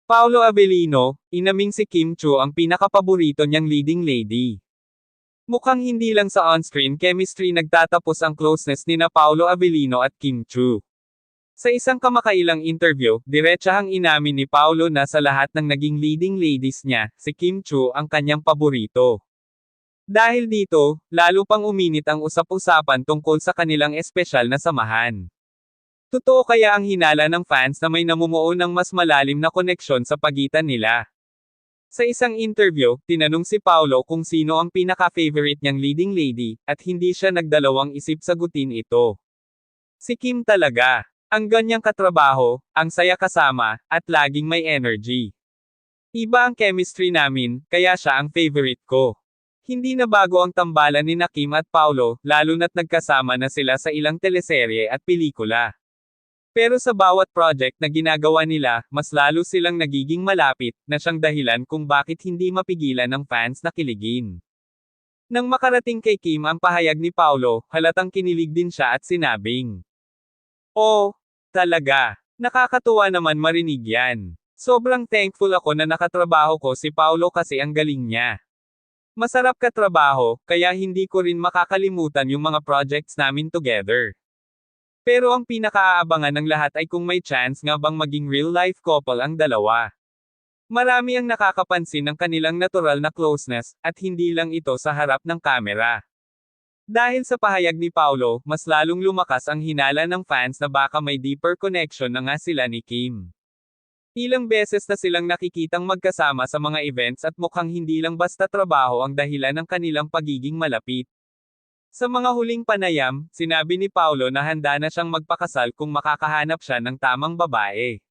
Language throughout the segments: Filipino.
Paolo Avellino, inaming si Kim Chu ang pinakapaborito niyang leading lady. Mukhang hindi lang sa on-screen chemistry nagtatapos ang closeness nina Paolo Avellino at Kim Chu. Sa isang kamakailang interview, diretsahang inamin ni Paolo na sa lahat ng naging leading ladies niya, si Kim Chu ang kanyang paborito. Dahil dito, lalo pang uminit ang usap-usapan tungkol sa kanilang espesyal na samahan. Totoo kaya ang hinala ng fans na may namumuo ng mas malalim na koneksyon sa pagitan nila? Sa isang interview, tinanong si Paolo kung sino ang pinaka-favorite niyang leading lady, at hindi siya nagdalawang isip sagutin ito. Si Kim talaga. Ang ganyang katrabaho, ang saya kasama, at laging may energy. Iba ang chemistry namin, kaya siya ang favorite ko. Hindi na bago ang tambalan ni Kim at Paolo, lalo na't nagkasama na sila sa ilang teleserye at pelikula. Pero sa bawat project na ginagawa nila, mas lalo silang nagiging malapit, na siyang dahilan kung bakit hindi mapigilan ng fans na kiligin. Nang makarating kay Kim ang pahayag ni Paolo, halatang kinilig din siya at sinabing, "Oh, talaga. Nakakatuwa naman marinig yan. Sobrang thankful ako na nakatrabaho ko si Paolo kasi ang galing niya. Masarap katrabaho, kaya hindi ko rin makakalimutan yung mga projects namin together." Pero ang pinakaaabangan ng lahat ay kung may chance nga bang maging real-life couple ang dalawa. Marami ang nakakapansin ng kanilang natural na closeness, at hindi lang ito sa harap ng kamera. Dahil sa pahayag ni Paolo, mas lalong lumakas ang hinala ng fans na baka may deeper connection na nga sila ni Kim. Ilang beses na silang nakikitang magkasama sa mga events at mukhang hindi lang basta trabaho ang dahilan ng kanilang pagiging malapit. Sa mga huling panayam, sinabi ni Paolo na handa na siyang magpakasal kung makakahanap siya ng tamang babae.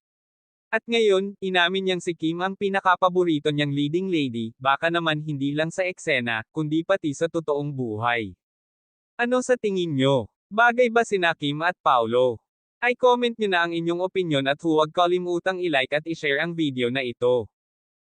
At ngayon, inamin niyang si Kim ang pinakapaborito niyang leading lady, baka naman hindi lang sa eksena, kundi pati sa totoong buhay. Ano sa tingin nyo? Bagay ba sina Kim at Paolo? Ay comment nyo na ang inyong opinyon at huwag kalimutang i-like at i-share ang video na ito.